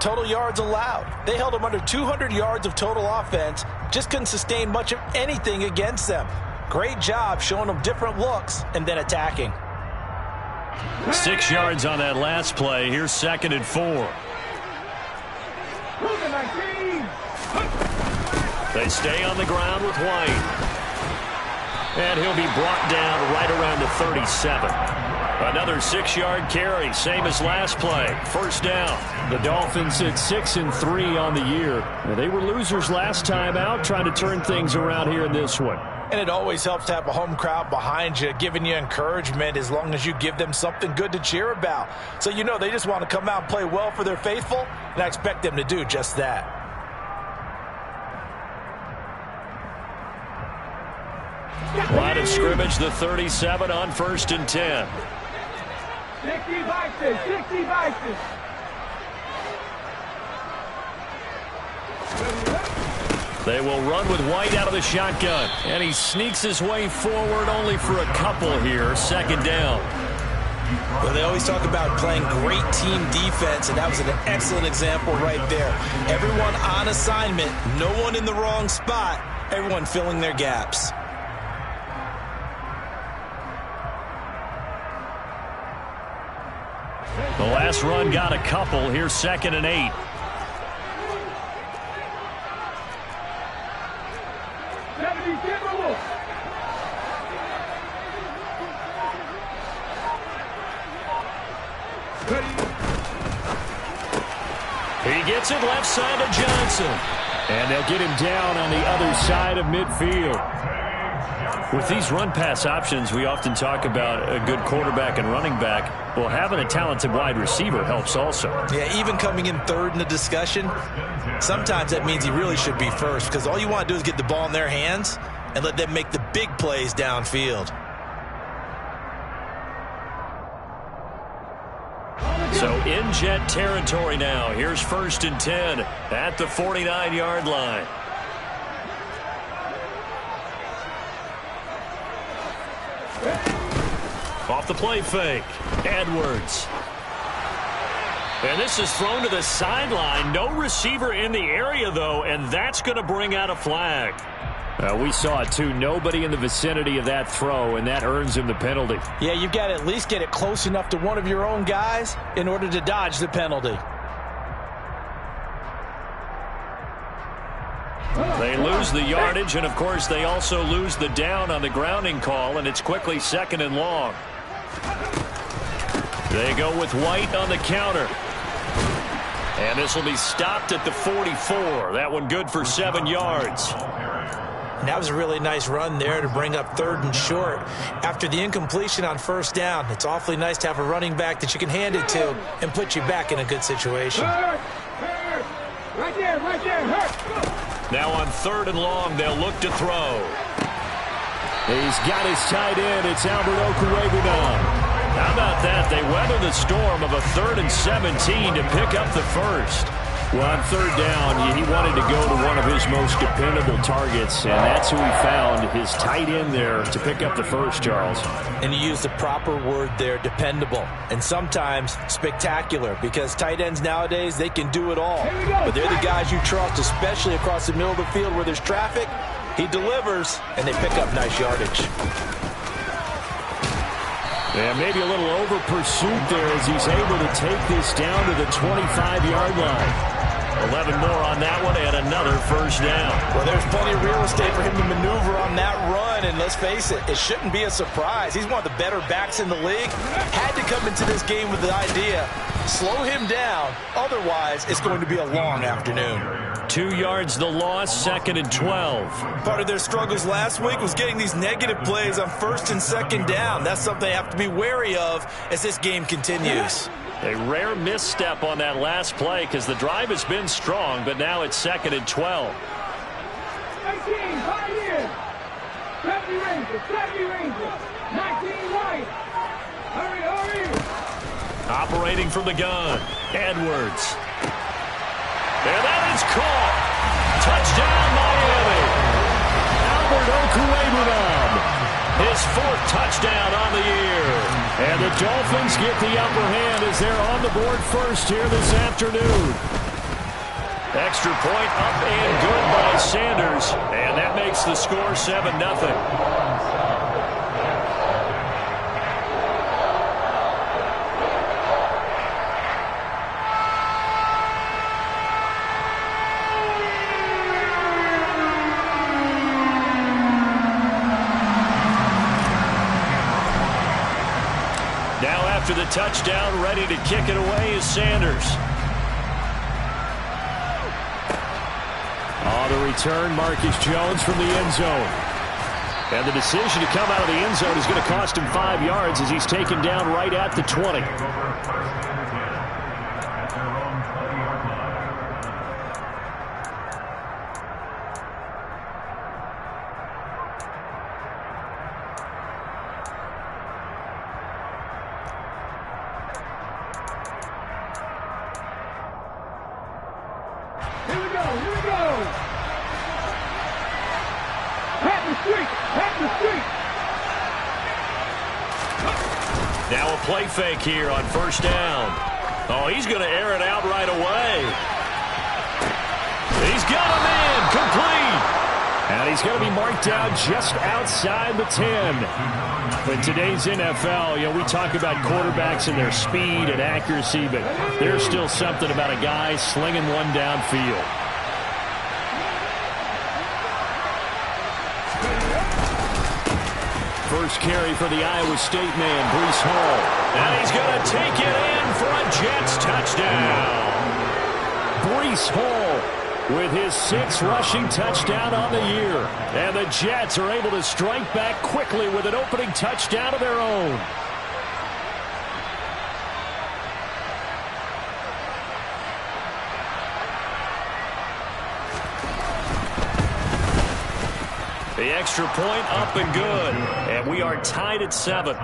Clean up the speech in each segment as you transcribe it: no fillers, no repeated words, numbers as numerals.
total yards allowed. They held them under 200 yards of total offense, just couldn't sustain much of anything against them. Great job showing them different looks and then attacking. 6 yards on that last play. Here's 2nd and 4. They stay on the ground with White. And he'll be brought down right around the 37. Another 6-yard carry, same as last play. 1st down. The Dolphins at 6-3 on the year. They were losers last time out, trying to turn things around here in this one. And it always helps to have a home crowd behind you, giving you encouragement as long as you give them something good to cheer about. So you know they just want to come out and play well for their faithful, and I expect them to do just that. Line of scrimmage, the 37 on 1st and 10. 60 boxes, 60 boxes. They will run with White out of the shotgun. And he sneaks his way forward only for a couple here. 2nd down. Well, they always talk about playing great team defense, and that was an excellent example right there. Everyone on assignment, no one in the wrong spot, everyone filling their gaps. The last run got a couple. Here's 2nd and 8. He gets it left side to Johnson. And they'll get him down on the other side of midfield. With these run-pass options, we often talk about a good quarterback and running back. Well, having a talented wide receiver helps also. Yeah, even coming in 3rd in the discussion, sometimes that means he really should be 1st, because all you want to do is get the ball in their hands and let them make the big plays downfield. So in Jet territory now. Here's 1st and 10 at the 49-yard line. Off the play fake. Edwards. And this is thrown to the sideline. No receiver in the area, though, and that's going to bring out a flag. We saw it, too. Nobody in the vicinity of that throw, and that earns him the penalty. Yeah, you've got to at least get it close enough to one of your own guys in order to dodge the penalty. They lose the yardage, and, of course, they also lose the down on the grounding call, and it's quickly 2nd and long. They go with White on the counter. And this will be stopped at the 44. That one good for 7 yards. And that was a really nice run there to bring up 3rd and short. After the incompletion on 1st down, it's awfully nice to have a running back that you can hand it to and put you back in a good situation. Right there, hurt. Now on 3rd and long, they'll look to throw. He's got his tight end. It's Albert Okwuegbunam. How about that? They weather the storm of a 3rd and 17 to pick up the 1st. Well, on 3rd down, he wanted to go to one of his most dependable targets, and that's who he found, his tight end there, to pick up the 1st, Charles. And you used the proper word there, dependable, and sometimes spectacular, because tight ends nowadays, they can do it all. But they're the guys you trust, especially across the middle of the field where there's traffic. He delivers, and they pick up nice yardage. And maybe a little over pursuit there as he's able to take this down to the 25-yard line. 11 more on that one and another 1st down. Well, there's plenty of real estate for him to maneuver on that run, and let's face it, it shouldn't be a surprise. He's one of the better backs in the league. Had to come into this game with the idea, slow him down, otherwise it's going to be a long afternoon. 2 yards the loss, 2nd and 12. Part of their struggles last week was getting these negative plays on 1st and 2nd down. That's something they have to be wary of as this game continues. A rare misstep on that last play because the drive has been strong, but now it's 2nd and 12. 18, right in. 70 Rangers. 19 White. Hurry. Operating from the gun, Edwards. And that is caught. Touchdown, Miami. Albert Okwuegbunam. his 4th touchdown on the year. And the Dolphins get the upper hand as they're on the board first here this afternoon. Extra point up and good by Sanders. And that makes the score 7-0. After the touchdown, ready to kick it away is Sanders. On the return, Marcus Jones from the end zone. And the decision to come out of the end zone is going to cost him 5 yards as he's taken down right at the 20. Now a play fake here on first down. Oh, he's going to air it out right away. He's got him in, complete. And he's going to be marked down just outside the 10. In today's NFL, you know, we talk about quarterbacks and their speed and accuracy, but there's still something about a guy slinging one downfield. First carry for the Iowa State man, Breece Hall. And he's going to take it in for a Jets touchdown. Breece Hall with his 6th rushing touchdown on the year. And the Jets are able to strike back quickly with an opening touchdown of their own. The extra point up and good. And we are tied at 7.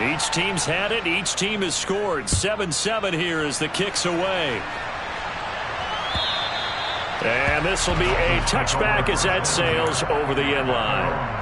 Each team's had it. Each team has scored. 7-7 here as the kick's away. And this will be a touchback as that sails over the end line.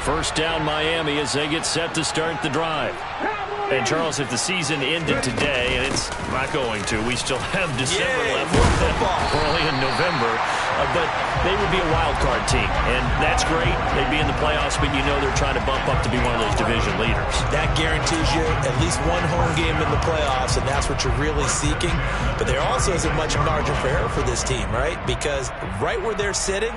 First down Miami as they get set to start the drive. And, Charles, if the season ended today, and it's not going to, we still have December left. We're only in November. But they would be a wild card team, and that's great. They'd be in the playoffs, but you know they're trying to bump up to be one of those division leaders. That guarantees you at least one home game in the playoffs, and that's what you're really seeking. But there also isn't much margin for error for this team, right? Because right where they're sitting,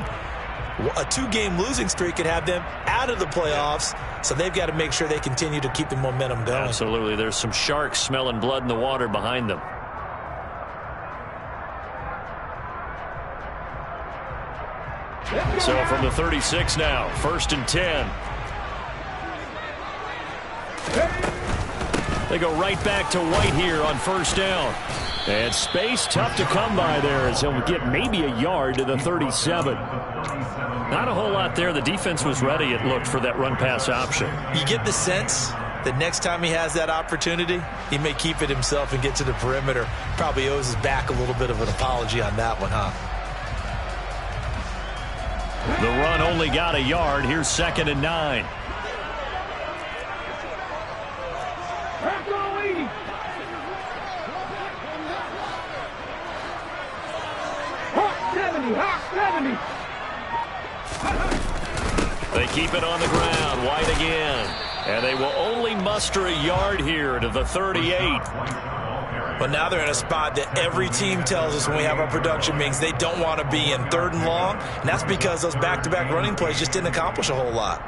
a 2-game losing streak could have them out of the playoffs, so they've got to make sure they continue to keep the momentum going. Absolutely. There's some sharks smelling blood in the water behind them. So from the 36 now, 1st and 10. They go right back to White here on first down. And space tough to come by there as he'll get maybe a yard to the 37. Not a whole lot there. The defense was ready, it looked, for that run-pass option. You get the sense that next time he has that opportunity, he may keep it himself and get to the perimeter. Probably owes his back a little bit of an apology on that one, huh? The run only got a yard. Here's 2nd and 9. They keep it on the ground. White again. And they will only muster a yard here to the 38. But now they're in a spot that every team tells us when we have our production meetings they don't want to be in, 3rd and long. And that's because those back-to-back running plays just didn't accomplish a whole lot.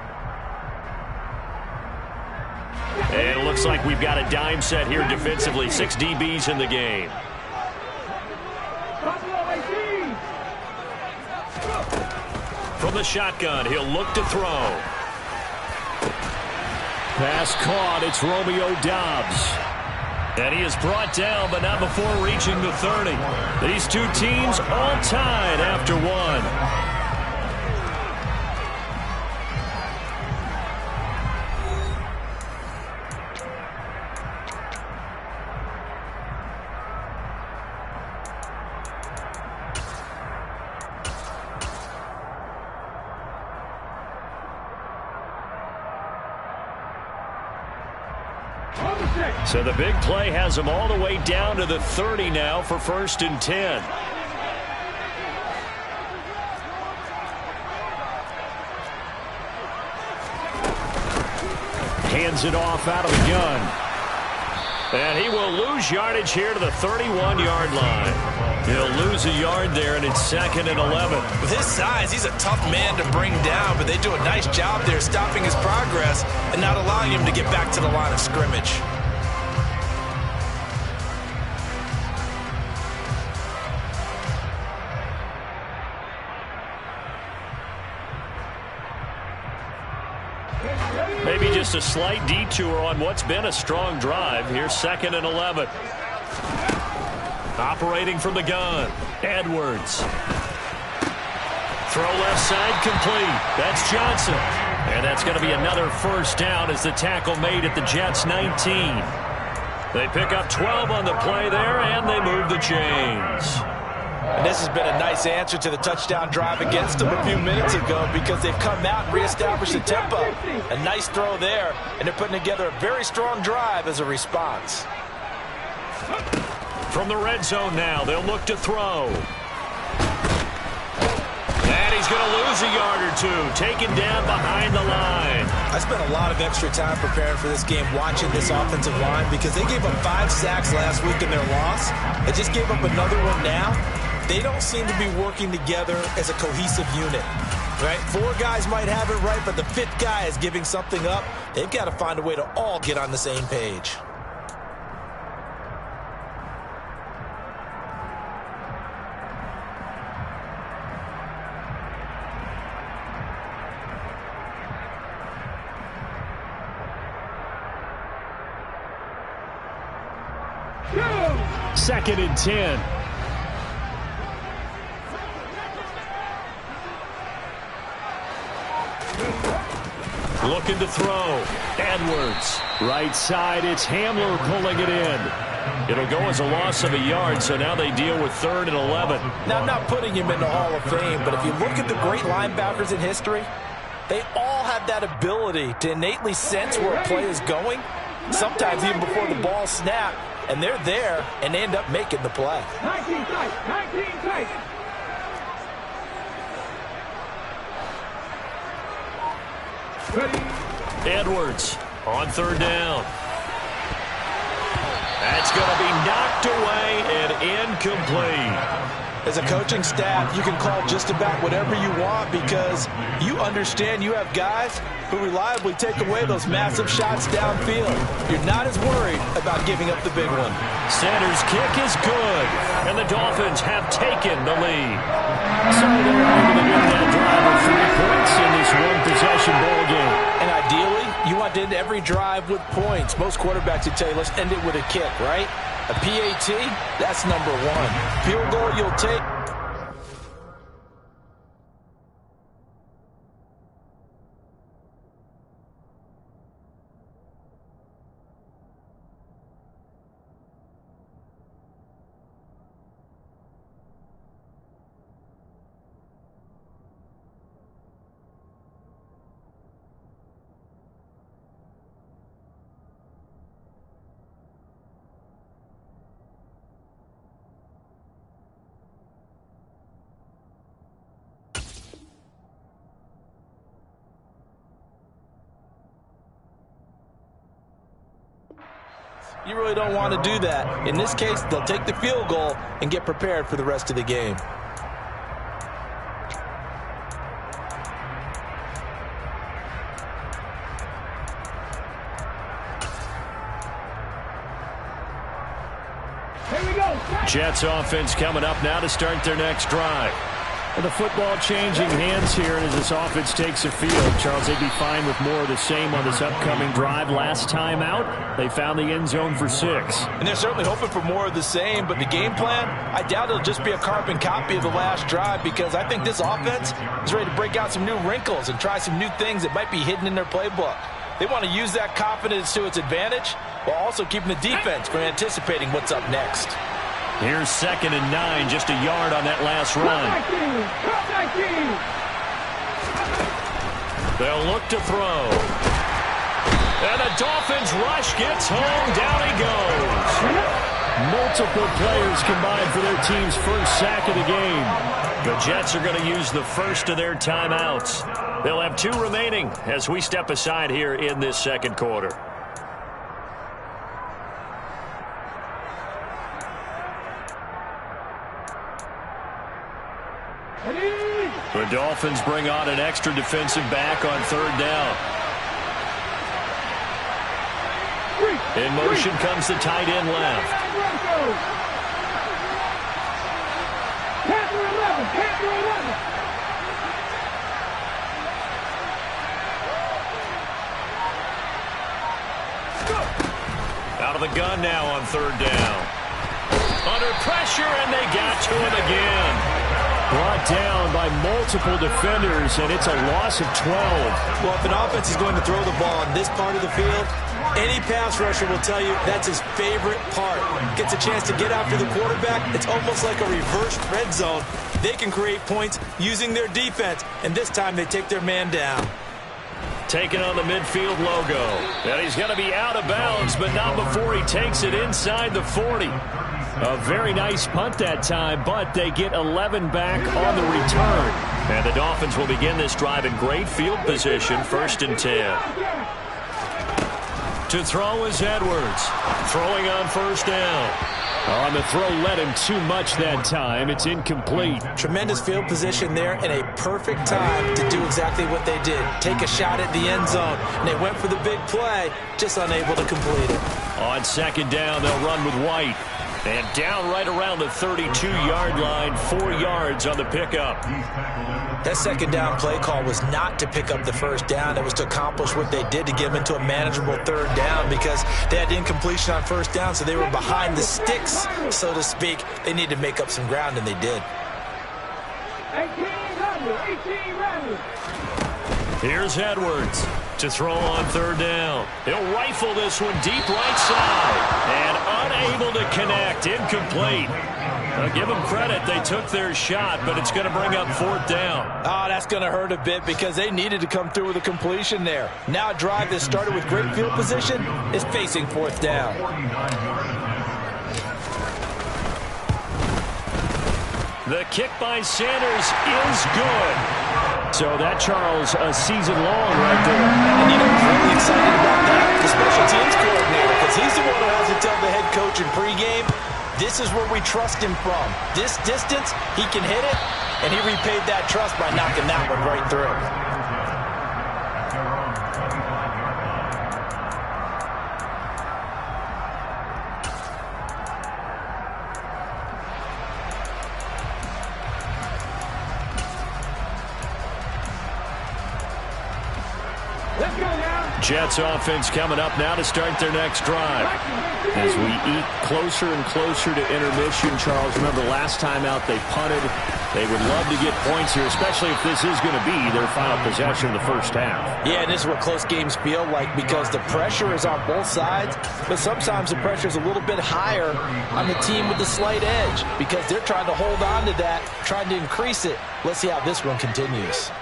And looks like we've got a dime set here defensively. 6 DBs in the game. From the shotgun, he'll look to throw. Pass caught. It's Romeo Doubs. And he is brought down, but not before reaching the 30. These two teams all tied after one. So the big play has them all the way down to the 30 now for 1st and 10. Hands it off out of the gun. And he will lose yardage here to the 31-yard line. He'll lose a yard there, and it's 2nd and 11. With his size, he's a tough man to bring down, but they do a nice job there stopping his progress and not allowing him to get back to the line of scrimmage. Maybe just a slight detour on what's been a strong drive. Here's 2nd and 11. Operating from the gun, Edwards. Throw left side complete. That's Johnson. And that's going to be another 1st down as the tackle made at the Jets' 19. They pick up 12 on the play there, and they move the chains. And this has been a nice answer to the touchdown drive against them a few minutes ago because they've come out and reestablished the tempo. A nice throw there, and they're putting together a very strong drive as a response. From the red zone now, they'll look to throw. And he's going to lose a yard or two, taken down behind the line. I spent a lot of extra time preparing for this game watching this offensive line because they gave up 5 sacks last week in their loss. They just gave up another one now. They don't seem to be working together as a cohesive unit, right? 4 guys might have it right, but the 5th guy is giving something up. They've got to find a way to all get on the same page. Second and 10. Looking to throw. Edwards. Right side, it's Hamler pulling it in. It'll go as a loss of a yard, so now they deal with 3rd and 11. Now, I'm not putting him in the Hall of Fame, but if you look at the great linebackers in history, they all have that ability to innately sense where a play is going, sometimes even before the ball snaps, and they're there, and they end up making the play. 19 tight, 19 tight. Edwards on 3rd down. That's going to be knocked away and incomplete. As a coaching staff, you can call just about whatever you want because you understand you have guys who reliably take away those massive shots downfield. You're not as worried about giving up the big one. Sanders' kick is good, and the Dolphins have taken the lead. So they're able to get that drive of 3 points in this one-possession ball game. And ideally, you want to end every drive with points. Most quarterbacks would tell you, let's end it with a kick, right? A PAT, that's number 1. Field goal you'll take. You really don't want to do that. In this case, they'll take the field goal and get prepared for the rest of the game. Here we go. Jets offense coming up now to start their next drive. And the football changing hands here as this offense takes the field. Charles, they'd be fine with more of the same on this upcoming drive. Last time out, they found the end zone for 6. And they're certainly hoping for more of the same, but the game plan, I doubt it'll just be a carbon copy of the last drive, because I think this offense is ready to break out some new wrinkles and try some new things that might be hidden in their playbook. They want to use that confidence to its advantage while also keeping the defense from anticipating what's up next. Here's 2nd and 9, just a yard on that last run. They'll look to throw. And the Dolphins rush gets home. Down he goes. Multiple players combined for their team's first sack of the game. The Jets are going to use the first of their timeouts. They'll have 2 remaining as we step aside here in this second quarter. The Dolphins bring on an extra defensive back on 3rd down. In motion comes the tight end left. Out of the gun now on 3rd down. Under pressure, and they got to him again. Brought down by multiple defenders, and it's a loss of 12. Well, if an offense is going to throw the ball in this part of the field, any pass rusher will tell you that's his favorite part. Gets a chance to get after the quarterback. It's almost like a reverse red zone. They can create points using their defense, and this time they take their man down. Taking on the midfield logo. And he's going to be out of bounds, but not before he takes it inside the 40. A very nice punt that time, but they get 11 back on the return. And the Dolphins will begin this drive in great field position, 1st and 10. To throw is Edwards. Throwing on 1st down. On the throw, led him too much that time. It's incomplete. Tremendous field position there and a perfect time to do exactly what they did. Take a shot at the end zone. And they went for the big play, just unable to complete it. On 2nd down, they'll run with White. And down right around the 32-yard line, 4 yards on the pickup. That 2nd down play call was not to pick up the 1st down. It was to accomplish what they did to get them into a manageable 3rd down, because they had incompletion on 1st down, so they were behind the sticks, so to speak. They needed to make up some ground, and they did. 18 Here's Edwards to throw on 3rd down. He'll rifle this one deep right side. And unable to connect. Incomplete. I'll give them credit. They took their shot, but it's going to bring up 4th down. Oh, that's going to hurt a bit because they needed to come through with a completion there. Now a drive that started with great field position is facing 4th down. The kick by Sanders is good. So that, Charles, a season long right there. And you know, I'm really excited about that. The special teams coordinator, because he's the one who has to tell the head coach in pregame, this is where we trust him from. This distance, he can hit it, and he repaid that trust by knocking that one right through. Jets offense coming up now to start their next drive. As we eat closer and closer to intermission, Charles, remember last time out they punted. They would love to get points here, especially if this is going to be their final possession of the first half. Yeah, and this is what close games feel like because the pressure is on both sides, but sometimes the pressure is a little bit higher on the team with the slight edge because they're trying to hold on to that, trying to increase it. Let's see how this one continues.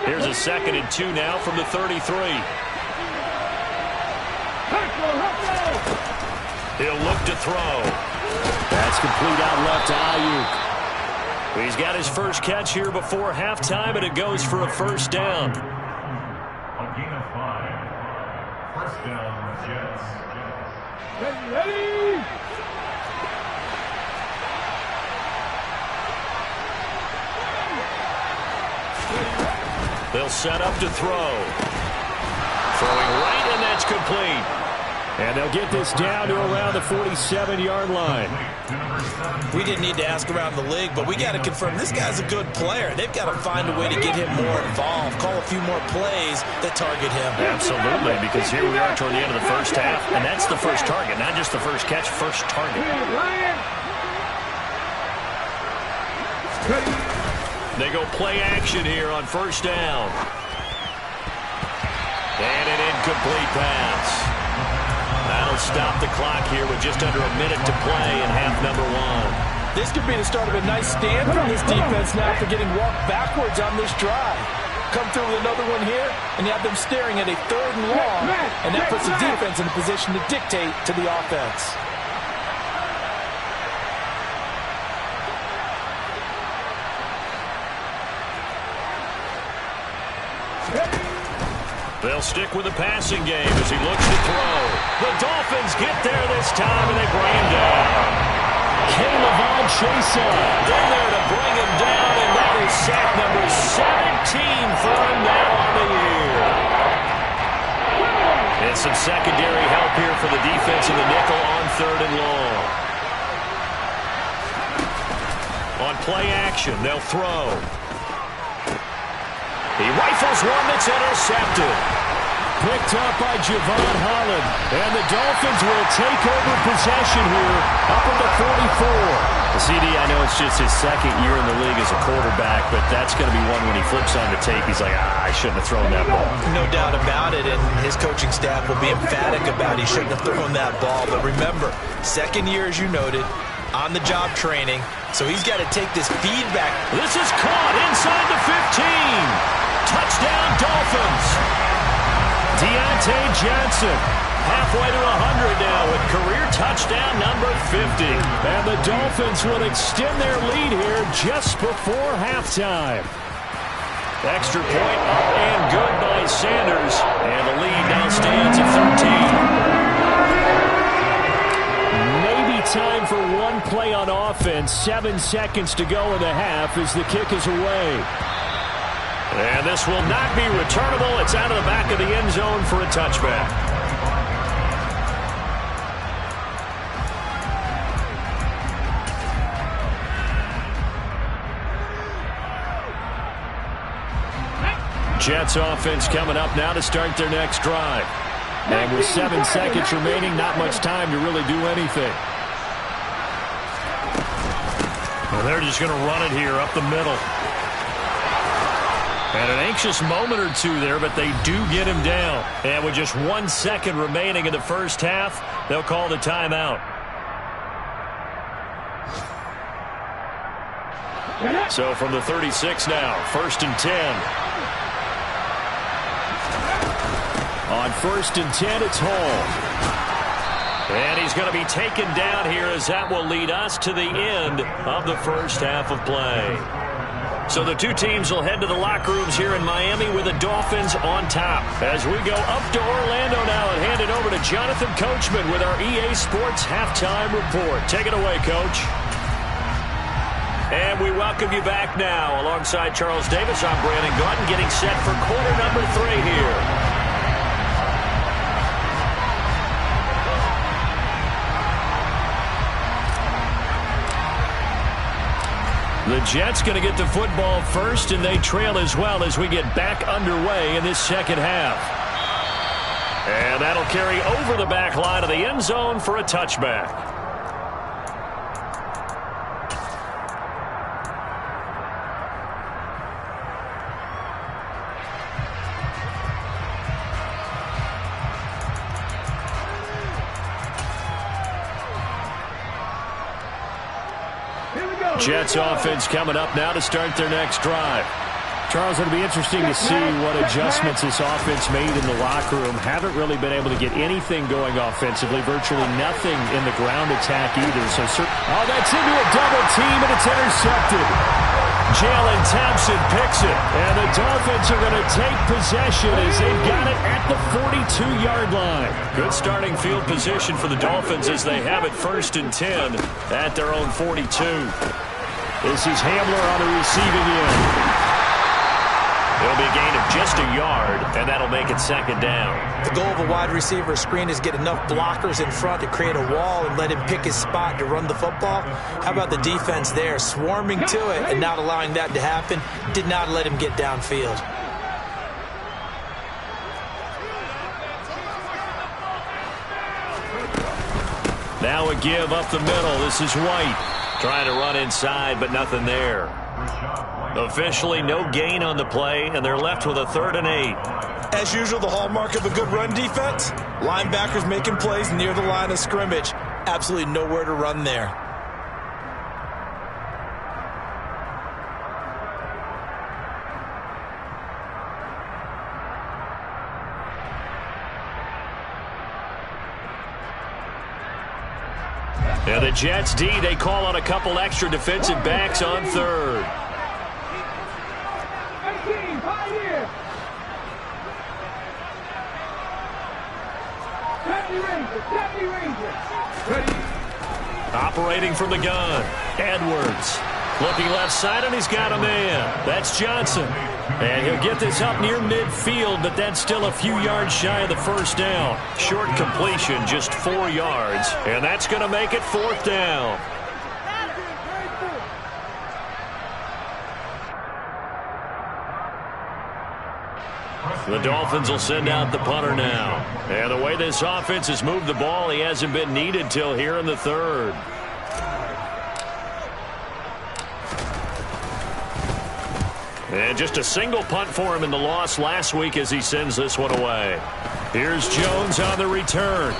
Here's a 2nd and 2 now from the 33. He'll look to throw. That's complete out left to Ayuk. He's got his first catch here before halftime, and it goes for a 1st down. A gain of 5. 1st down, Jets. Ready? They'll set up to throw. Throwing right, and that's complete. And they'll get this down to around the 47-yard line. We didn't need to ask around the league, but we got to confirm this guy's a good player. They've got to find a way to get him more involved, call a few more plays that target him. Absolutely, because here we are toward the end of the first half, and that's the first target, not just the first catch, first target. They go play action here on first down. And an incomplete pass. That'll stop the clock here with just under a minute to play in half number one. This could be the start of a nice stand from this defense now after getting walked backwards on this drive. Come through with another one here, and you have them staring at a 3rd and long, and that puts the defense in a position to dictate to the offense. They'll stick with the passing game as he looks to throw. The Dolphins get there this time, and they bring him down. K'Lavon Chaisson, they're there to bring him down, and that is sack number 17 for him now on the year. And some secondary help here for the defense in the nickel on 3rd and long. On play action, they'll throw. He rifles one that's intercepted. Picked up by Javon Holland. And the Dolphins will take over possession here up at the 44. The CD, I know it's just his 2nd year in the league as a quarterback, but that's going to be one when he flips on the tape, he's like, I shouldn't have thrown that ball. No doubt about it, and his coaching staff will be emphatic about he shouldn't have thrown that ball. But remember, 2nd year, as you noted, on-the-job training, so he's got to take this feedback. This is caught inside the 15. Touchdown, Dolphins. Deontay Johnson halfway to 100 now with career touchdown number 50. And the Dolphins will extend their lead here just before halftime. Extra point up and good by Sanders. And the lead now stands at 13. Maybe time for one play on offense. 7 seconds to go in the half as the kick is away. And this will not be returnable. It's out of the back of the end zone for a touchback. Jets offense coming up now to start their next drive. And with 7 seconds remaining, not much time to really do anything. Well, they're just going to run it here up the middle. And an anxious moment or two there, but they do get him down. And with just 1 second remaining in the first half, they'll call the timeout. So from the 36 now, 1st and 10. On 1st and 10, it's Hall. And he's going to be taken down here as that will lead us to the end of the first half of play. So the two teams will head to the locker rooms here in Miami with the Dolphins on top. As we go up to Orlando now and hand it over to Jonathan Coachman with our EA Sports Halftime Report. Take it away, Coach. And we welcome you back now. Alongside Charles Davis, I'm Brandon Gaudin getting set for quarter number 3 here. The Jets going to get the football first, and they trail as well as we get back underway in this second half. And that'll carry over the back line of the end zone for a touchback. Jets offense coming up now to start their next drive. Charles, it'll be interesting to see what adjustments this offense made in the locker room. Haven't really been able to get anything going offensively. Virtually nothing in the ground attack either. So, that's into a double team, and it's intercepted. Jalen Thompson picks it. And the Dolphins are going to take possession as they've got it at the 42-yard line. Good starting field position for the Dolphins as they have it 1st and 10 at their own 42. This is Hamler on the receiving end. It'll be a gain of just a yard, and that'll make it second down. The goal of a wide receiver screen is get enough blockers in front to create a wall and let him pick his spot to run the football. How about the defense there, swarming to it and not allowing that to happen? Did not let him get downfield. Now a give up the middle. This is White trying to run inside, but nothing there. Officially no gain on the play, and they're left with a 3rd and 8. As usual, the hallmark of a good run defense, linebackers making plays near the line of scrimmage. Absolutely nowhere to run there. And the Jets D, they call on a couple extra defensive backs on 3rd. 18, 5 here. Deputy Ranger. Ready. Operating from the gun. Edwards. Looking left side, and he's got a man. That's Johnson. And he'll get this up near midfield, but that's still a few yards shy of the first down. Short completion, just 4 yards. And that's going to make it 4th down. The Dolphins will send out the punter now. And the way this offense has moved the ball, he hasn't been needed till here in the 3rd. And just a single punt for him in the loss last week as he sends this one away. Here's Jones on the return.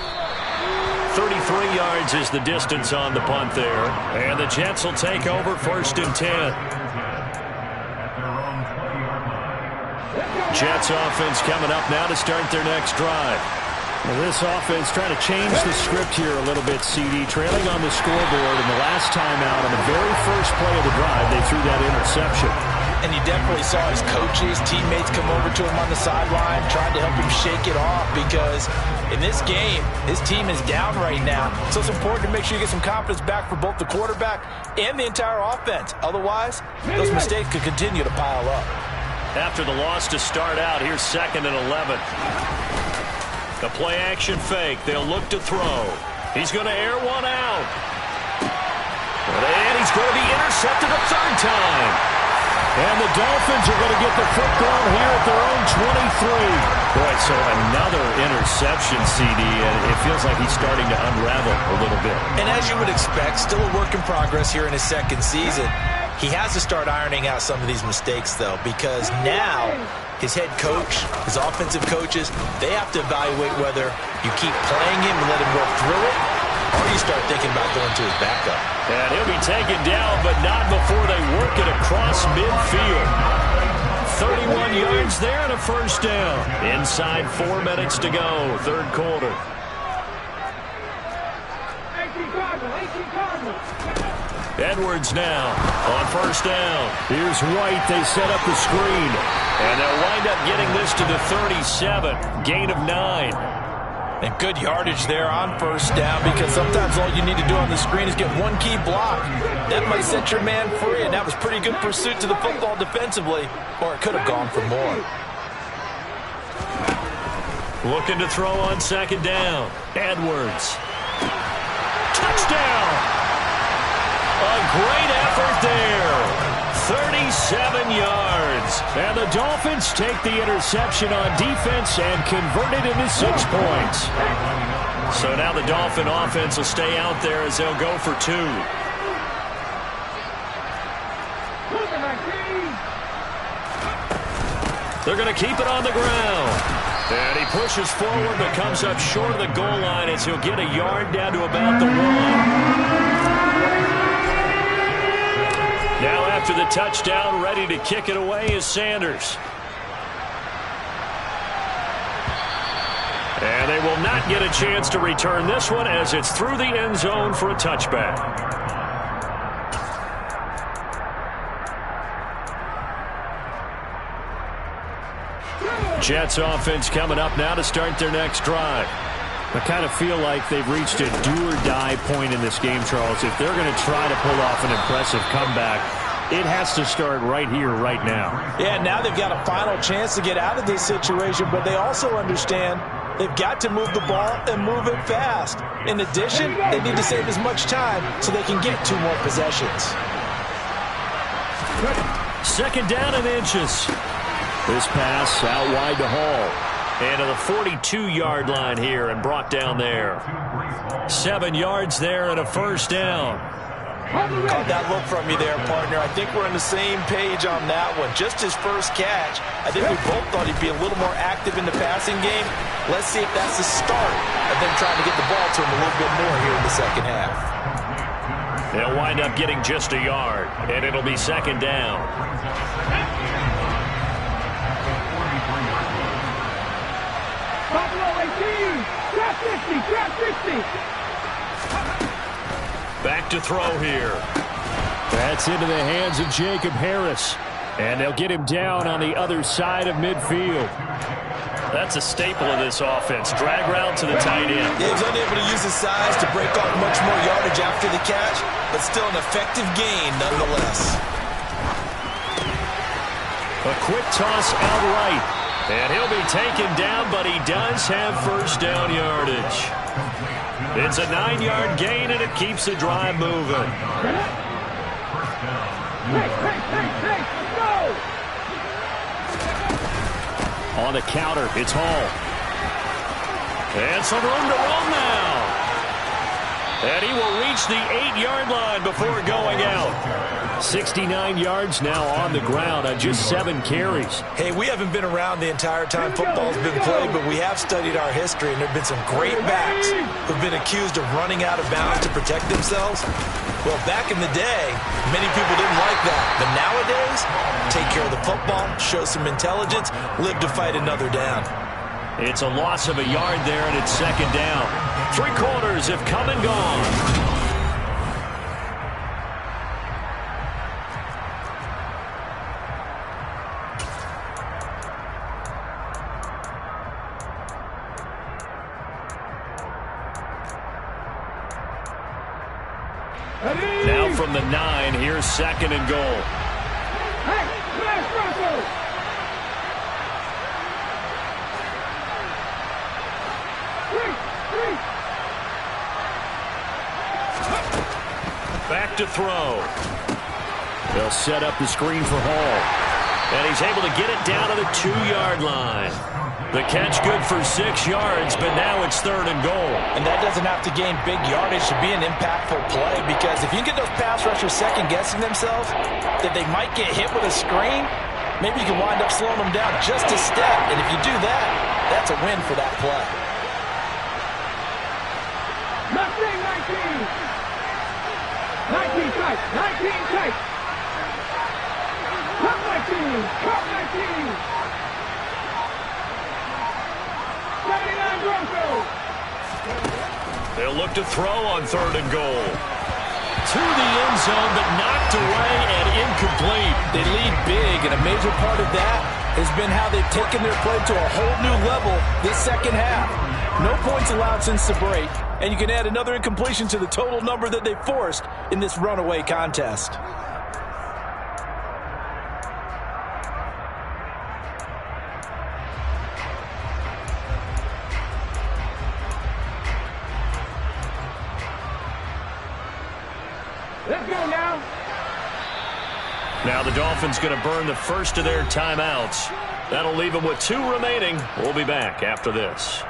33 yards is the distance on the punt there. And the Jets will take over 1st and 10. Jets offense coming up now to start their next drive. Well, this offense trying to change the script here a little bit, CD. Trailing on the scoreboard, and the last time out on the very first play of the drive, they threw that interception. And you definitely saw his coaches, teammates come over to him on the sideline, trying to help him shake it off, because in this game, his team is down right now. So it's important to make sure you get some confidence back for both the quarterback and the entire offense. Otherwise, those mistakes could continue to pile up. After the loss to start out, here's 2nd and 11. The play-action fake. They'll look to throw. He's going to air one out. And he's going to be intercepted a 3rd time. And the Dolphins are going to get the football here at their own 23. Boy, so another interception, CD, and it feels like he's starting to unravel a little bit. And as you would expect, still a work in progress here in his 2nd season. He has to start ironing out some of these mistakes, though, because now his head coach, his offensive coaches, they have to evaluate whether you keep playing him and let him work through it, or you start thinking about going to his backup. And he'll be taken down, but not before they work it across midfield. 31 yards there and a 1st down. Inside 4 minutes to go, 3rd quarter. 18 Cardinals. Edwards now on 1st down. Here's White. They set up the screen. And they'll wind up getting this to the 37. Gain of 9. And good yardage there on 1st down, because sometimes all you need to do on the screen is get one key block. That might set your man free, and that was pretty good pursuit to the football defensively, or it could have gone for more. Looking to throw on 2nd down. Edwards. Touchdown! A great effort there. 37 yards. And the Dolphins take the interception on defense and convert it into 6 points. So now the Dolphin offense will stay out there as they'll go for 2. They're going to keep it on the ground. And he pushes forward but comes up short of the goal line as he'll get a yard down to about the 1. Now after the touchdown, ready to kick it away is Sanders. And they will not get a chance to return this one as it's through the end zone for a touchback. Jets offense coming up now to start their next drive. I kind of feel like they've reached a do-or-die point in this game, Charles. If they're going to try to pull off an impressive comeback, It has to start right here, right now. Yeah, now they've got a final chance to get out of this situation, but they also understand they've got to move the ball and move it fast. In addition, they need to save as much time so they can get 2 more possessions. Second down and inches. This pass out wide to Hall. And to the 42-yard line here and brought down there. 7 yards there and a first down. Caught that look from you there, partner. I think we're on the same page on that one. Just his first catch. I think we both thought he'd be a little more active in the passing game. Let's see if that's the start of them trying to get the ball to him a little bit more here in the second half. They'll wind up getting just a yard, and it'll be second down. Buffalo 18, trap 50, trap 50. Back to throw here. That's into the hands of Jacob Harris. And they'll get him down on the other side of midfield. That's a staple of this offense. Drag route to the tight end. Yeah, he's unable to use his size to break off much more yardage after the catch, but still an effective gain nonetheless. A quick toss out right. And he'll be taken down, but he does have first down yardage. It's a 9-yard gain, and it keeps the drive moving. Hey, go! On the counter, it's Hall. And some room to run now. And he will reach the 8-yard line before going out. 69 yards now on the ground on just 7 carries. Hey, we haven't been around the entire time football's been played, but we have studied our history, and there have been some great backs who've been accused of running out of bounds to protect themselves. Well, back in the day, many people didn't like that. But nowadays, take care of the football, show some intelligence, live to fight another down. It's a loss of a yard there, and it's second down. 3 quarters have come and gone. Now from the 9, here's second and goal. Hey, smash Russell! Three. Back to throw. They'll set up the screen for Hall. And he's able to get it down to the 2-yard line. The catch good for 6 yards, but now it's third and goal. And that doesn't have to gain big yardage to be an impactful play, because if you can get those pass rushers second-guessing themselves, that they might get hit with a screen, maybe you can wind up slowing them down just a step. And if you do that, that's a win for that play. Mustang 19. 19 tight. 19 tight. Cup 19. Cup 19. 79 Broncos. They'll look to throw on third and goal. To the end zone, but knocked away and incomplete. They lead big, and a major part of that has been how they've taken their play to a whole new level this second half. No points allowed since the break, and you can add another incompletion to the total number that they forced in this runaway contest. Let's go now. Now the Dolphins going to burn the first of their timeouts. That'll leave them with 2 remaining. We'll be back after this.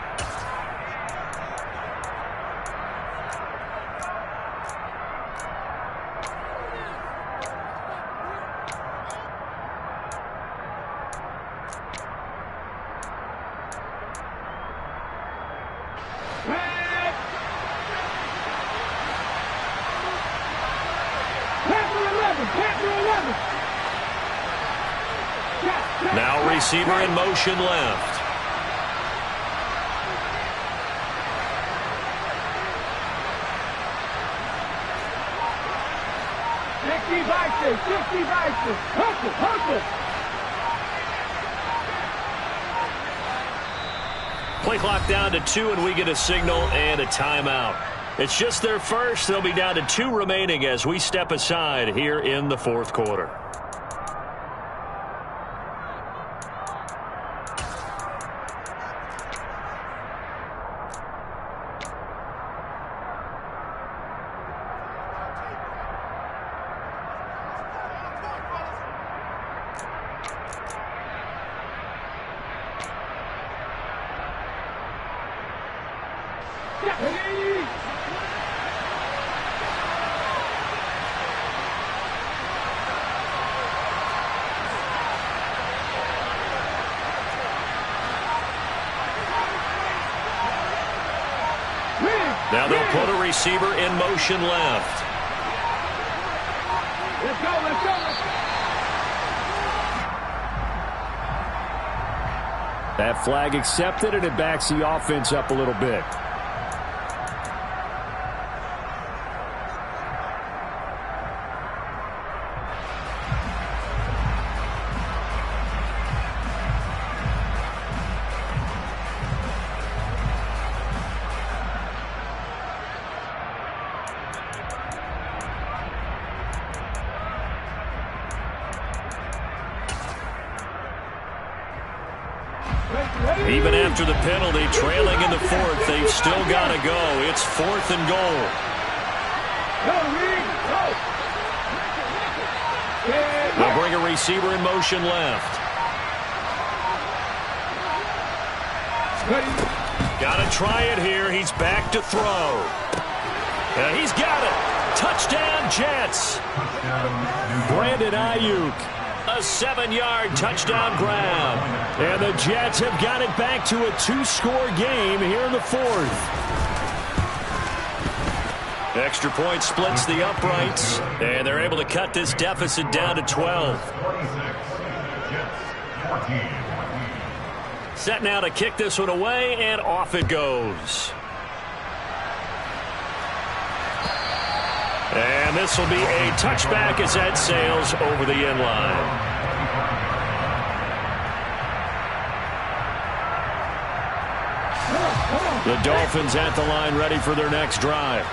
Now receiver in motion left. Hustle. Play clock down to 2, and we get a signal and a timeout. It's just their first. They'll be down to 2 remaining as we step aside here in the fourth quarter. Now they'll put a receiver in motion left. Let's go, let's go, let's go. That flag accepted, and it backs the offense up a little bit. Even after the penalty, trailing in the fourth, they've still got to go. It's 4th and goal. They'll bring a receiver in motion left. Got to try it here. He's back to throw. And he's got it. Touchdown, Jets. Brandon Ayuk. A 7-yard touchdown grab. And the Jets have got it back to a 2-score game here in the fourth. Extra point splits the uprights, and they're able to cut this deficit down to 12. Set now to kick this one away, and off it goes. And this will be a touchback as that sails over the end line. The Dolphins at the line ready for their next drive.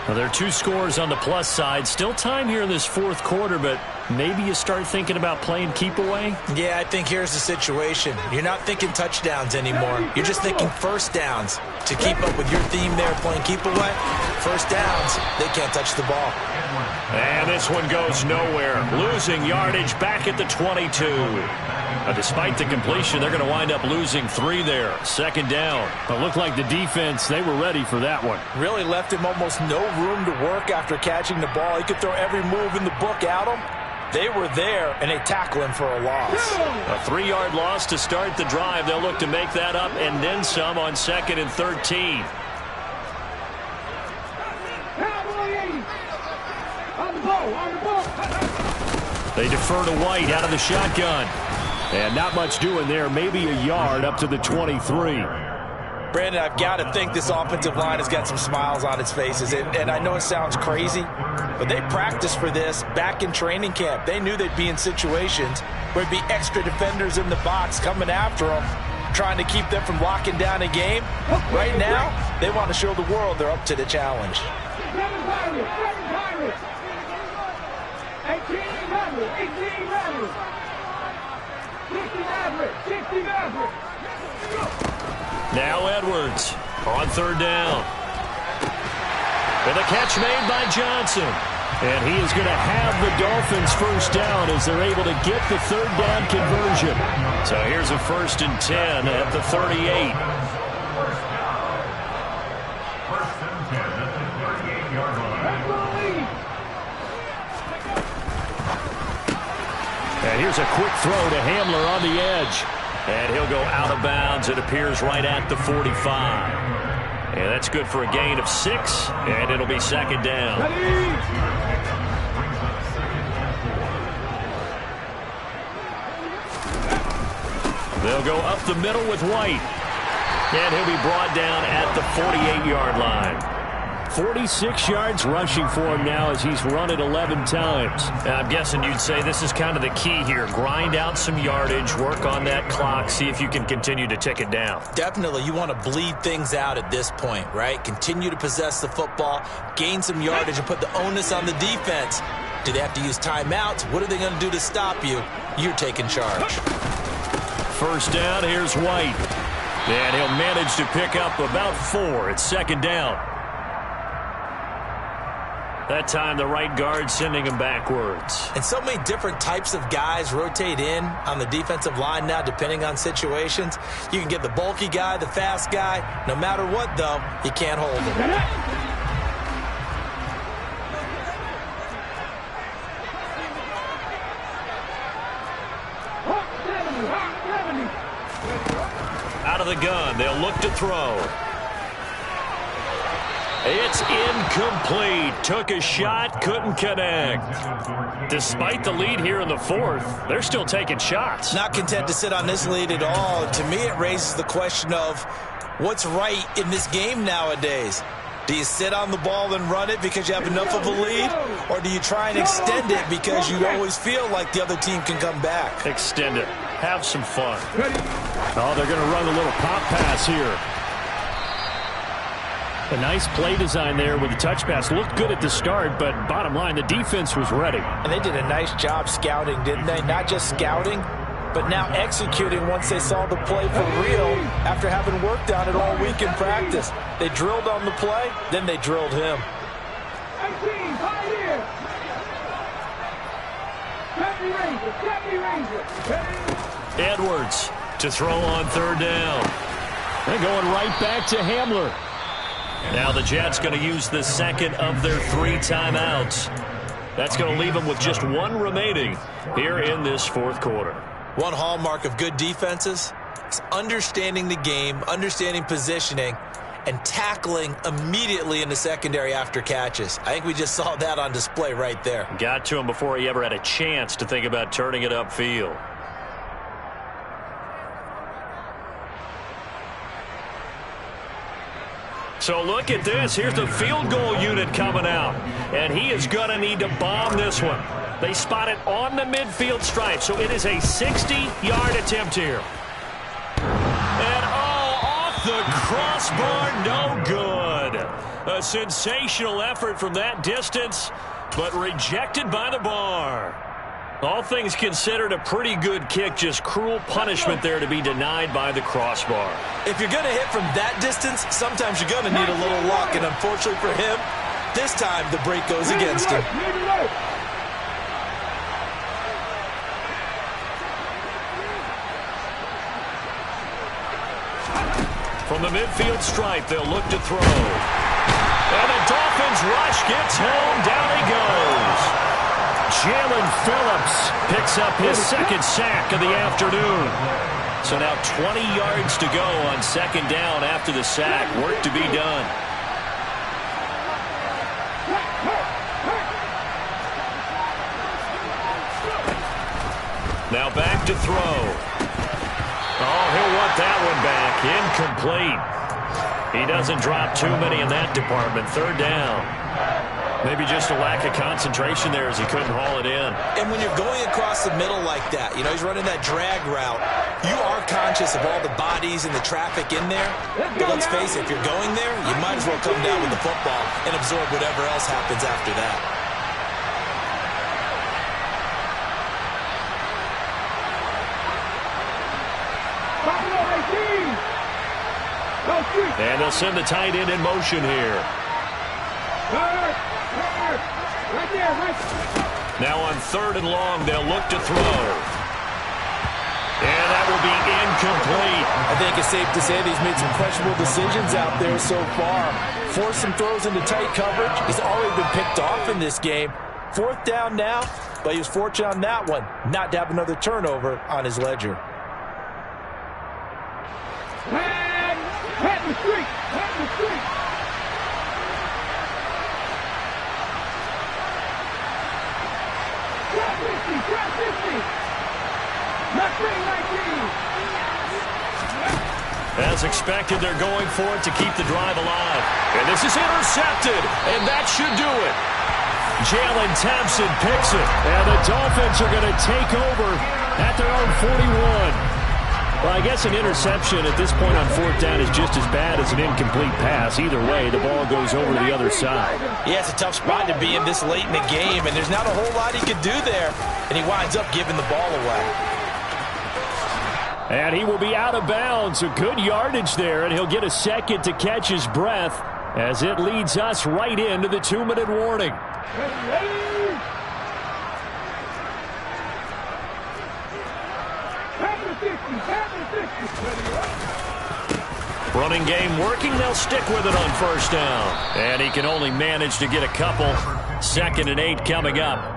Well, there are 2 scores on the plus side. Still time here in this fourth quarter, but maybe you start thinking about playing keep away? Yeah, I think here's the situation. You're not thinking touchdowns anymore. You're just thinking first downs. To keep up with your theme there, playing keep away, first downs, they can't touch the ball. And this one goes nowhere. Losing yardage back at the 22. Despite the completion, they're going to wind up losing 3 there. 2nd down. It looked like the defense, they were ready for that one. Really left him almost no room to work after catching the ball. He could throw every move in the book at him. They were there, and they tackle him for a loss. A 3-yard loss to start the drive. They'll look to make that up and then some on 2nd and 13. They defer to White out of the shotgun. And not much doing there. Maybe a yard up to the 23. Brandon, I've got to think this offensive line has got some smiles on its faces. And I know it sounds crazy, but they practiced for this back in training camp. They knew they'd be in situations where there'd be extra defenders in the box coming after them, trying to keep them from locking down a game. Right now, they want to show the world they're up to the challenge. 60 Now Edwards on 3rd down. And the catch made by Johnson. And he is going to have the Dolphins first down as they're able to get the 3rd down conversion. So here's a 1st and 10 at the 38. And here's a quick throw to Hamler on the edge. And he'll go out of bounds. It appears right at the 45. And that's good for a gain of 6. And it'll be 2nd down. They'll go up the middle with White. And he'll be brought down at the 48-yard line. 46 yards rushing for him now as he's run it 11 times. I'm guessing you'd say this is kind of the key here. Grind out some yardage, work on that clock, see if you can continue to tick it down. Definitely, you want to bleed things out at this point, right? Continue to possess the football, gain some yardage, and put the onus on the defense. Do they have to use timeouts? What are they going to do to stop you? You're taking charge. First down, here's White. And he'll manage to pick up about 4 at second down. That time the right guard sending him backwards. And so many different types of guys rotate in on the defensive line now depending on situations. You can get the bulky guy, the fast guy. No matter what, though, you can't hold him. Out of the gun, they'll look to throw. It's incomplete. Took a shot, couldn't connect. Despite the lead here in the fourth, they're still taking shots. Not content to sit on this lead at all. To me, it raises the question of what's right in this game nowadays. Do you sit on the ball and run it because you have enough of a lead? Or do you try and extend it because you always feel like the other team can come back? Extend it. Have some fun. Oh, they're going to run a little pop pass here. A nice play design there with the touch pass. Looked good at the start, but bottom line, the defense was ready. And they did a nice job scouting, didn't they? Not just scouting, but now executing once they saw the play for real after having worked on it all week in practice. They drilled on the play, then they drilled him. 18, right here. Edwards to throw on third down. They're going right back to Hamler. Now the Jets going to use the second of their 3 timeouts. That's going to leave them with just 1 remaining here in this fourth quarter. One hallmark of good defenses is understanding the game, understanding positioning, and tackling immediately in the secondary after catches. I think we just saw that on display right there. Got to him before he ever had a chance to think about turning it upfield. So look at this. Here's the field goal unit coming out. And he is going to need to bomb this one. They spot it on the midfield stripe. So it is a 60-yard attempt here. And off the crossbar, no good. A sensational effort from that distance, but rejected by the bar. All things considered, a pretty good kick, just cruel punishment there to be denied by the crossbar. If you're going to hit from that distance, sometimes you're going to need a little luck, and unfortunately for him, this time the break goes against him. From the midfield stripe, they'll look to throw. And the Dolphins rush gets home. Down he goes. Jalen Phillips picks up his second sack of the afternoon. So now 20 yards to go on second down after the sack. Work to be done. Now back to throw. Oh, he'll want that one back. Incomplete. He doesn't drop too many in that department. Third down. Maybe just a lack of concentration there as he couldn't haul it in. And when you're going across the middle like that, you know, he's running that drag route, you are conscious of all the bodies and the traffic in there. But let's face it, if you're going there, you might as well come down with the football and absorb whatever else happens after that. And they'll send the tight end in motion here. Now on third and long, they'll look to throw. And that will be incomplete. I think it's safe to say that he's made some questionable decisions out there so far. Forced some throws into tight coverage. He's already been picked off in this game. Fourth down now, but he was fortunate on that one not to have another turnover on his ledger. Head the street! Head the street! Drop 50! Not 19! As As expected, they're going for it to keep the drive alive. And this is intercepted, and that should do it. Jalen Thompson picks it, and the Dolphins are going to take over at their own 41. Well, I guess an interception at this point on fourth down is just as bad as an incomplete pass. Either way, the ball goes over to the other side. Yeah, it's a tough spot to be in this late in the game, and there's not a whole lot he could do there, and he winds up giving the ball away. And he will be out of bounds. A good yardage there, and he'll get a second to catch his breath as it leads us right into the 2-minute warning. Running game working. They'll stick with it on first down. And he can only manage to get a couple. 2nd and 8 coming up.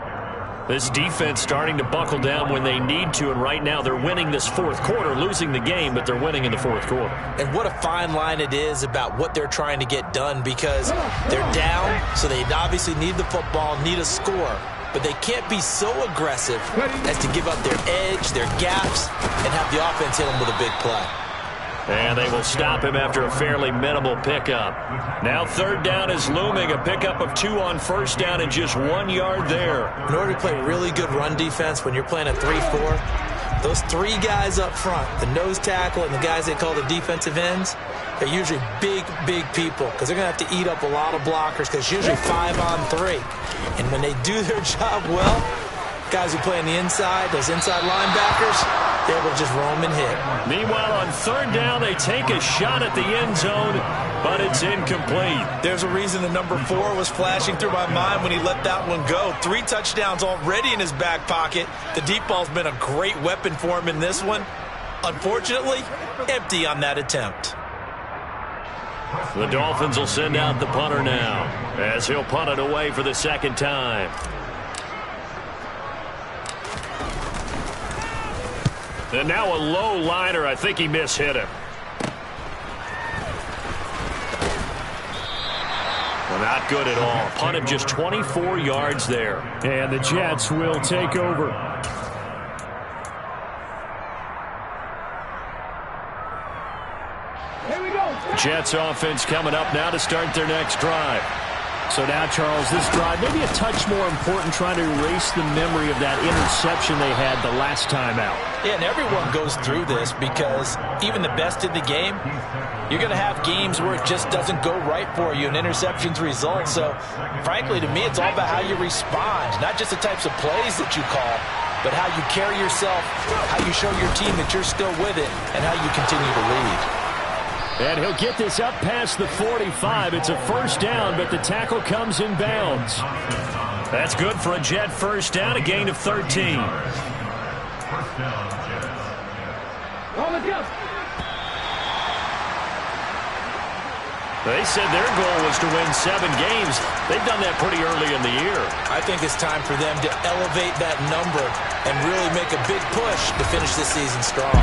This defense starting to buckle down when they need to, and right now they're winning this fourth quarter, losing the game, but they're winning in the fourth quarter. And what a fine line it is about what they're trying to get done, because they're down, so they obviously need the football, need a score, but they can't be so aggressive as to give up their edge, their gaps, and have the offense hit them with a big play. And they will stop him after a fairly minimal pickup. Now 3rd down is looming. A pickup of 2 on first down and just 1 yard there. In order to play really good run defense when you're playing a 3-4, those 3 guys up front, the nose tackle and the guys they call the defensive ends, they're usually big, big people because they're going to have to eat up a lot of blockers because it's usually 5 on 3. And when they do their job well, guys who play on the inside, those inside linebackers, they're able to just roam and hit. Meanwhile, on 3rd down, they take a shot at the end zone, but it's incomplete. There's a reason the number 4 was flashing through my mind when he let that one go. 3 touchdowns already in his back pocket. The deep ball's been a great weapon for him in this one. Unfortunately, empty on that attempt. The Dolphins will send out the punter now, as he'll punt it away for the 2nd time. And now a low liner. I think he mishit him. Well, not good at all. Punt him just 24 yards there. And the Jets will take over. Here we go. Jets offense coming up now to start their next drive. So now, Charles, this drive maybe a touch more important, trying to erase the memory of that interception they had the last time out. Yeah, and everyone goes through this because even the best in the game, you're going to have games where it just doesn't go right for you and interceptions result. So, frankly, to me, it's all about how you respond, not just the types of plays that you call, but how you carry yourself, how you show your team that you're still with it, and how you continue to lead. And he'll get this up past the 45. It's a first down, but the tackle comes in bounds. That's good for a Jet first down, a gain of 13. They said their goal was to win 7 games. They've done that pretty early in the year. I think it's time for them to elevate that number and really make a big push to finish this season strong.